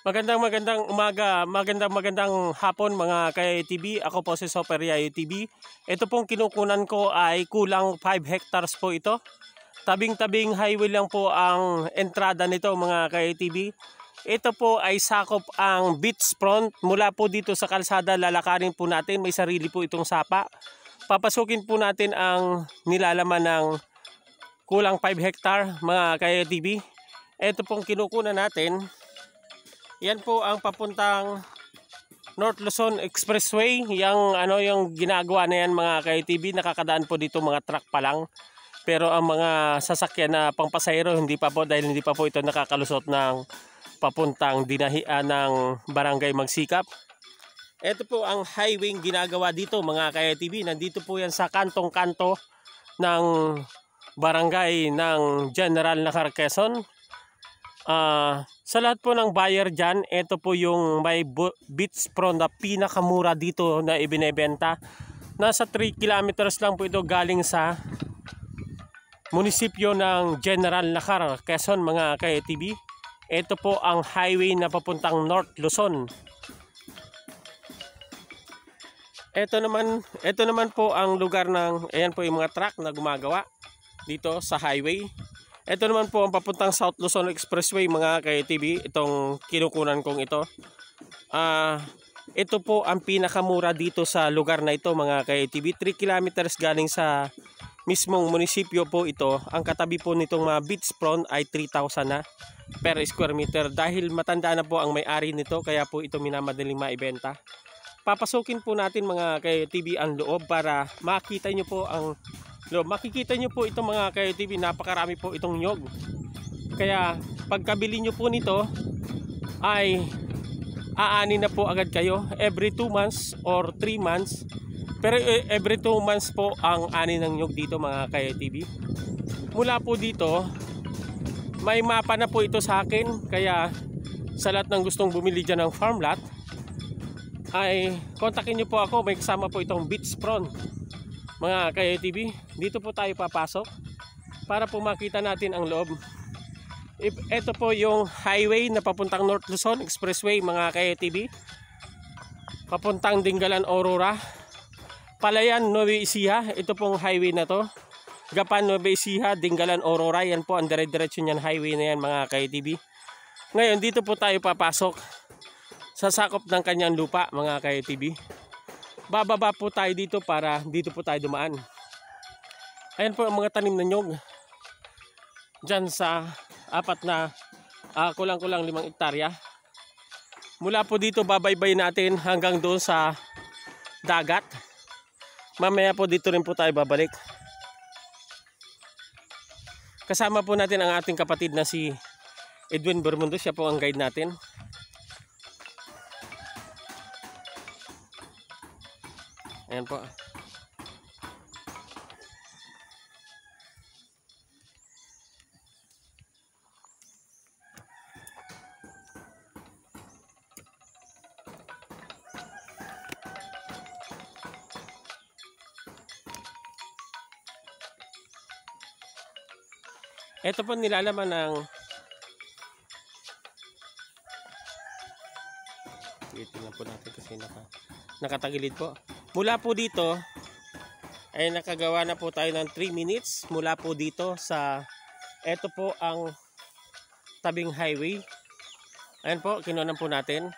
Magandang umaga, magandang hapon mga ka-TV. Ako po si Super Yayo TV. Ito pong kinukunan ko ay kulang 5 hectares po ito. Tabing-tabing highway lang po ang entrada nito mga ka-TV. Ito po ay sakop ang beachfront. Mula po dito sa kalsada lalakarin po natin. May sarili po itong sapa. Papasukin po natin ang nilalaman ng kulang 5 hectare mga ka-TV. Ito pong kinukunan natin. Yan po ang papuntang North Luzon Expressway. Yung ginagawa na yan mga ka-TV, nakakadaan po dito mga truck pa lang. Pero ang mga sasakyan na pangpasahero hindi pa po, dahil hindi pa po ito nakakalusot ng papuntang dinahian ng Barangay Magsikap. Ito po ang highway ginagawa dito mga ka-TV. Nandito po yan sa kantong-kanto ng barangay ng General Nakar, Quezon. Sa lahat po ng buyer dyan, ito po yung may beachfront na pinakamura dito na ibinebenta. Nasa 3 kilometers lang po ito galing sa munisipyo ng General Nakar, Quezon mga ka-TV. Ito po ang highway na papuntang North Luzon. Ito naman po ang lugar ng, ayan po yung mga truck na gumagawa dito sa highway. Ito naman po ang papuntang South Luzon Expressway mga ka-TV, itong kinukunan kong ito. Ito po ang pinakamura dito sa lugar na ito mga ka-TV. 3 kilometers galing sa mismong munisipyo po ito. Ang katabi po nitong mga beachfront ay 3,000 na per square meter. Dahil matanda na po ang may-ari nito, kaya po ito minamadaling maibenta. Papasukin po natin mga ka-TV ang loob para makita nyo po ang makikita nyo po itong mga ka-TV, napakarami po itong nyog. Kaya pagkabili nyo po nito ay aani na po agad kayo every 2 months or 3 months. Pero every 2 months po ang ani ng nyog dito mga ka-TV. Mula po dito may mapa na po ito sa akin, kaya sa lahat ng gustong bumili dyan ng farm lot ay kontakin nyo po ako. May kasama po itong beachfront mga ka-TV. Dito po tayo papasok para po makita natin ang loob. Ito po yung highway na papuntang North Luzon Expressway mga ka-TV, papuntang Dingalan, Aurora, Palayan, Nueva Ecija. Ito pong highway na to, Gapan, Nueva Ecija, Dingalan, Aurora. Yan po ang dire-diretso niyan highway na yan mga ka-TV. Ngayon dito po tayo papasok sa sakop ng kanyang lupa mga ka-TV. Bababa po tayo dito para dito po tayo dumaan. Ayan po ang mga tanim na nyog dyan sa apat na kulang-kulang 5 hektarya. Mula po dito babaybay natin hanggang doon sa dagat. Mamaya po dito rin po tayo babalik. Kasama po natin ang ating kapatid na si Edwin Bermundo. Siya po ang guide natin. Ayan po. Ito po nilalaman ng tingnan po natin kasi nakatagilid po. Mula po dito ay nakagawa na po tayo ng 3 minutes mula po dito sa ito po ang tabing highway. Ayan po, kinunan po natin.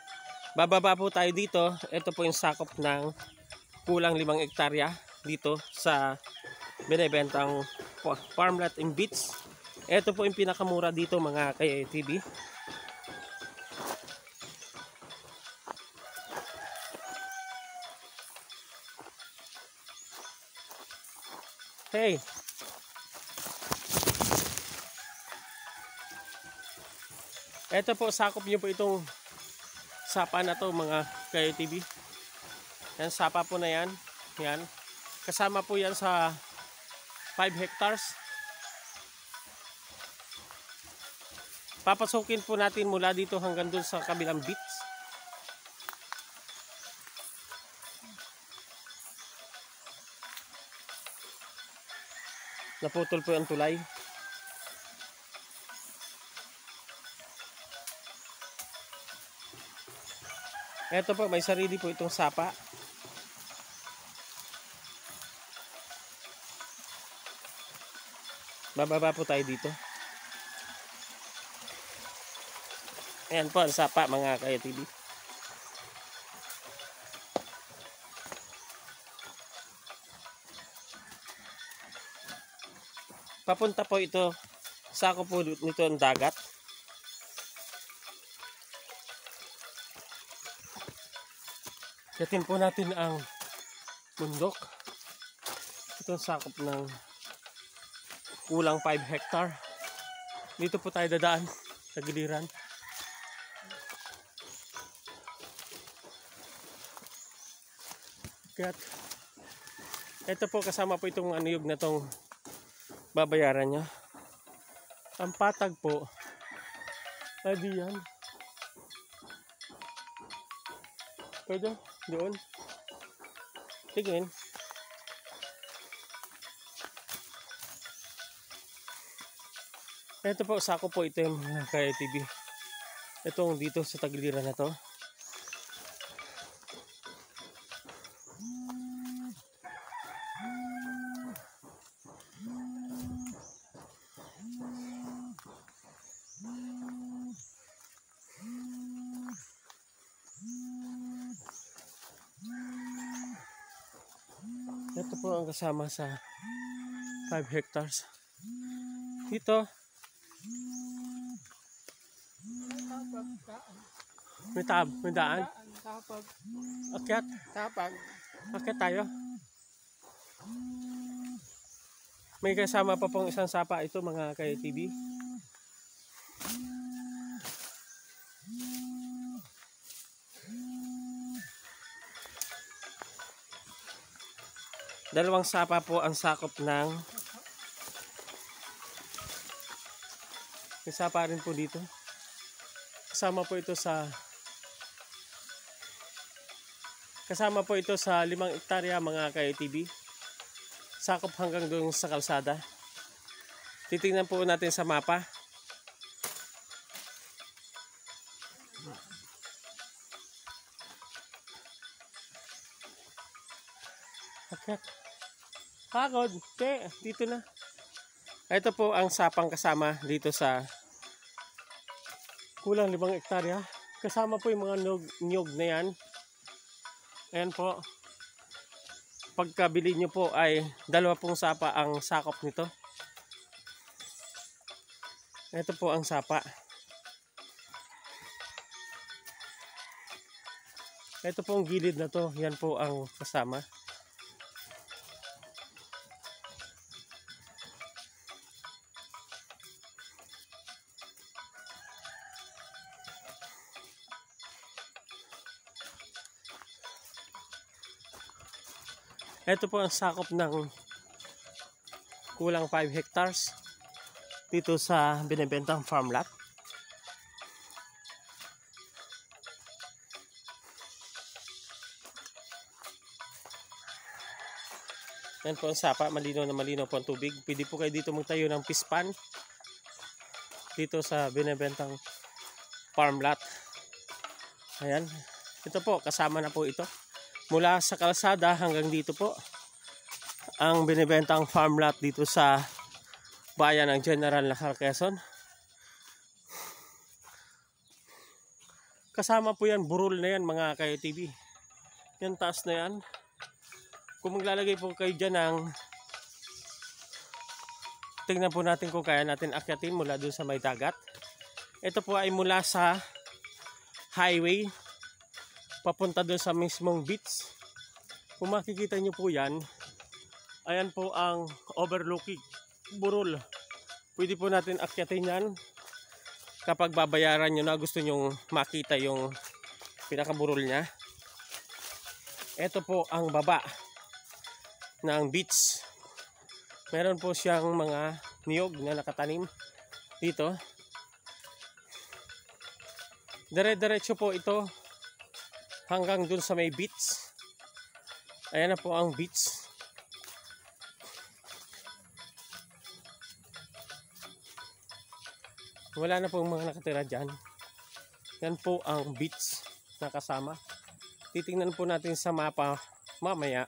Bababa po tayo dito. Ito po yung sakop ng kulang 5 hektarya dito sa binibentang farmland and beach. Ito po yung pinakamura dito mga ka-TV. Hey. Ito po, sakop niyo po itong sapa na to mga ka-TV. Yan, sapa po na yan. Yan. Kasama po yan sa 5 hectares. Papasukin po natin mula dito hanggang dun sa kabilang beach. Naputol po yung tulay. Eto po, may sarili po itong sapa. Bababa po tayo dito. Ayan po ang sapa mga ka-ATV. Papunta po ito, sako po nito ang dagat. Yatin po natin ang bundok. Ito ang sakop ng kulang 5 hectare. Dito po tayo dadaan sa giliran. Kaya ito po kasama po itong aniyog na tong babayaran niya. Ang patag po ay diyan. Pwede doon. Tingin. Ito po, sako po ito yung ka-ATV. Itong dito sa tagiliran na to. Ito po ang kasama sa 5 hectares. Dito. May daan. Akyat. Akyat tayo. May kasama pa pong isang sapa ito mga ka-ATV. Dalawang sapa po ang sakop ng may sapa rin po dito. Kasama po ito sa 5 hektarya mga ka-ATV. Sakop hanggang doon sa kalsada. Titingnan po natin sa mapa. Okay. Pagod. Okay, dito na. Ito po ang sapang kasama dito sa kulang 5 hektarya. Kasama po yung mga niyog na yan. Ayan po. Pagkabili nyo po ay 2 pong sapa ang sakop nito. Ito po ang sapa. Ito po ang gilid na to. Yan po ang kasama. Ito po ang sakop ng kulang 5 hectares dito sa binibentang farm lot. Yan po ang sapa, malinaw na malinaw po ang tubig. Pwede po kayo dito magtayo ng pispan dito sa binibentang farm lot. Ayan, ito po kasama na po ito. Mula sa kalsada hanggang dito po ang binibentang farm lot dito sa bayan ng General Nakar, Quezon. Kasama po yan, burol na yan mga ka-ATV. Yan taas na yan. Kung maglalagay po kayo dyan ng tingnan po natin kung kaya natin akyatin mula doon sa may dagat. Ito po ay mula sa highway papunta doon sa mismong beach. Kung makikita nyo po yan, ayan po ang overlooking burol. Pwede po natin akyatin yan kapag babayaran nyo na gusto nyo makita yung pinakaburol nya. Ito po ang baba ng beach. Meron po siyang mga niyog na nakatanim dito. Dire-diretso po ito hanggang dun sa may beach. Ayan na po ang beach. Wala na pong mga nakatira dyan. Yan po ang beach. na kasama. Titingnan po natin sa mapa mamaya.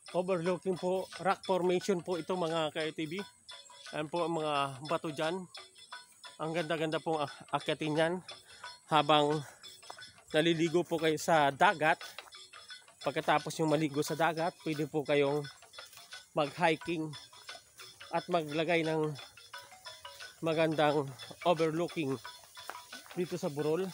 Overlooking po, rock formation po ito mga ka-ATV. Ayan po ang mga bato dyan. Ang ganda-ganda pong akyatin yan habang naliligo po kayo sa dagat. Pagkatapos yung maligo sa dagat, pwede po kayong mag-hiking at maglagay ng magandang overlooking dito sa Burol.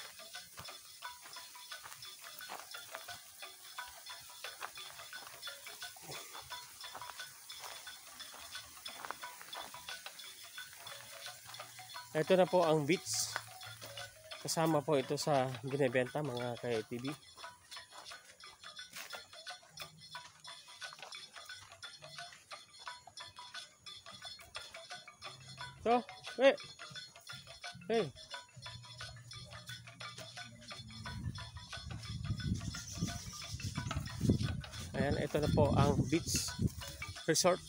Ito na po ang beach. Kasama po ito sa binebenta mga ka-ATV. So, hey. Ayan, ito na po ang beach resort.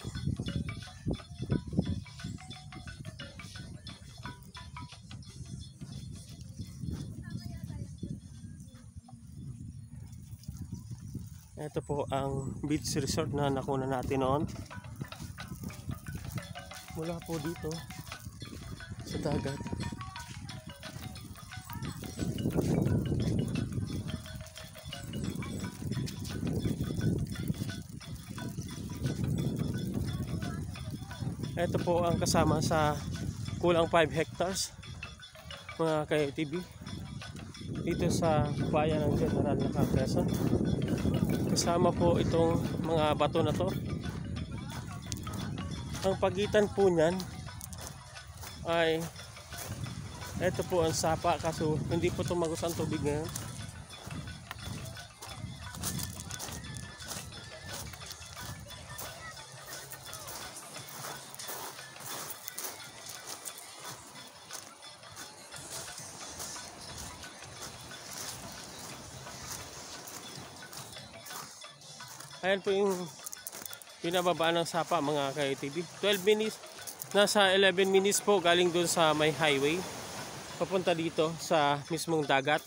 Ito po ang beach resort na nakuna natin noon. Mula po dito sa dagat. Ito po ang kasama sa kulang 5 hectares mga ka-ATV dito sa bayan ng General Quezon. Kasama po itong mga bato na to. Ang pagitan po niyan ay ito po ang sapa, kaso hindi po tumagos ang tubig ngayon. Ayan po yung pinababa ng sapa mga ka-ATV. 12 minutes, nasa 11 minutes po galing dun sa may highway. Papunta dito sa mismong dagat.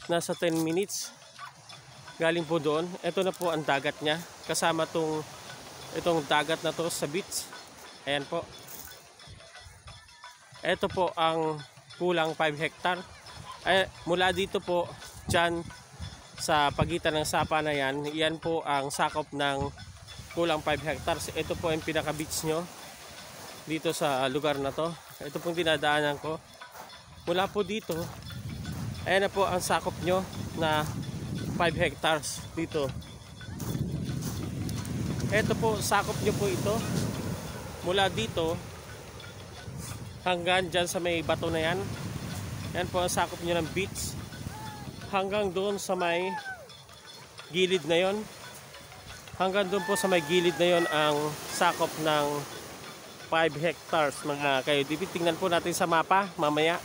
Nasa 10 minutes galing po doon. Ito na po ang dagat niya. Kasama itong dagat na to sa beach. Ayan po. Ito po ang kulang 5 hectare. Ay, mula dito po, dyan sa pagitan ng sapa na yan, yan po ang sakop ng kulang 5 hectares. Ito po ang pinaka beach nyo dito sa lugar na to. Ito pong dinadaanan ko. Mula po dito, ayan na po ang sakop nyo na 5 hectares dito. Ito po, sakop nyo po ito. Mula dito hanggang dyan sa may bato na yan. Yan po ang sakop nyo ng beach. Hanggang doon sa may gilid na yon. Hanggang doon po sa may gilid na yon ang sakop ng 5 hectares mga ka-ATV. Tingnan po natin sa mapa mamaya.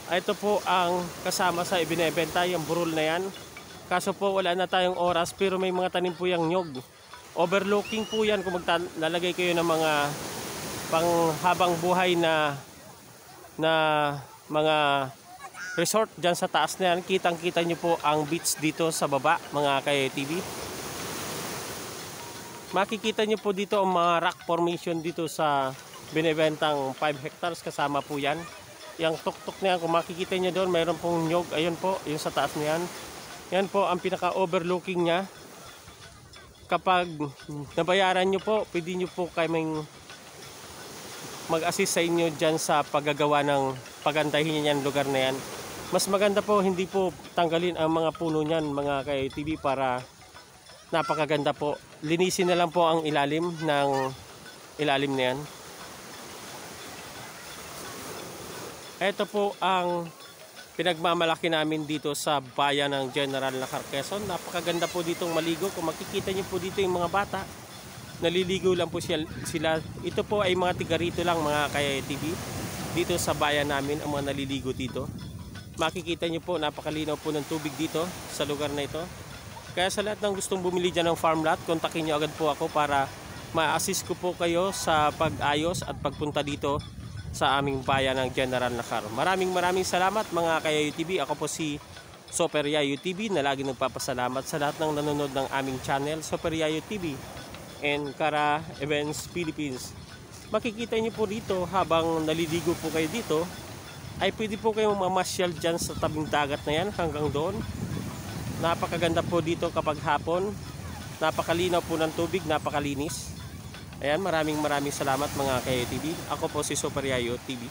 Ito po ang kasama sa ibinebenta, yung burol na yan. Kaso po wala na tayong oras, pero may mga tanim po yung nyog. Overlooking po yan kung lalagay kayo ng mga panghabang buhay na mga resort dyan sa taas na yan. Kitang kita nyo po ang beach dito sa baba mga ka-ATV. Makikita nyo po dito ang mga rock formation dito sa binibentang 5 hectares. Kasama po yan. Yung tuktok na yan, kung makikita nyo doon, mayroon pong nyog. Ayun po, yung sa taas na yan. Yan po ang pinaka-overlooking nya. Kapag nabayaran nyo po, pwede nyo po kaming mag-assist sa inyo dyan sa paggagawa ng pagandahin nyo yan lugar na yan. Mas maganda po hindi po tanggalin ang mga puno niyan mga ka-ATV para napakaganda po. Linisin na lang po ang ilalim ng ilalim na yan. Ito po ang pinagmamalaki namin dito sa bayan ng General Quezon. Napakaganda po ditong maligo. Kung makikita niyo po dito yung mga bata, naliligo lang po sila. Ito po ay mga tiga rito lang mga ka-ATV. Dito sa bayan namin ang mga naliligo dito. Makikita nyo po, napakalinaw po ng tubig dito sa lugar na ito. Kaya sa lahat ng gustong bumili dyan ng farm lot, kontakin nyo agad po ako para ma-assist ko po kayo sa pag-ayos at pagpunta dito sa aming bayan ng General Nakar. Maraming salamat mga ka-Yayo TV. Ako po si Super Yayo TV na lagi nagpapasalamat sa lahat ng nanonood ng aming channel, Super Yayo TV and Kara Events Philippines. Makikita niyo po dito habang naliligo po kayo dito, ay pwede po kayong mamasyal dyan sa tabing dagat na yan hanggang doon. Napakaganda po dito kapag hapon. Napakalinaw po ng tubig, napakalinis. Ayan, maraming salamat mga ka-Yayo TV. Ako po si Super Yayo TV.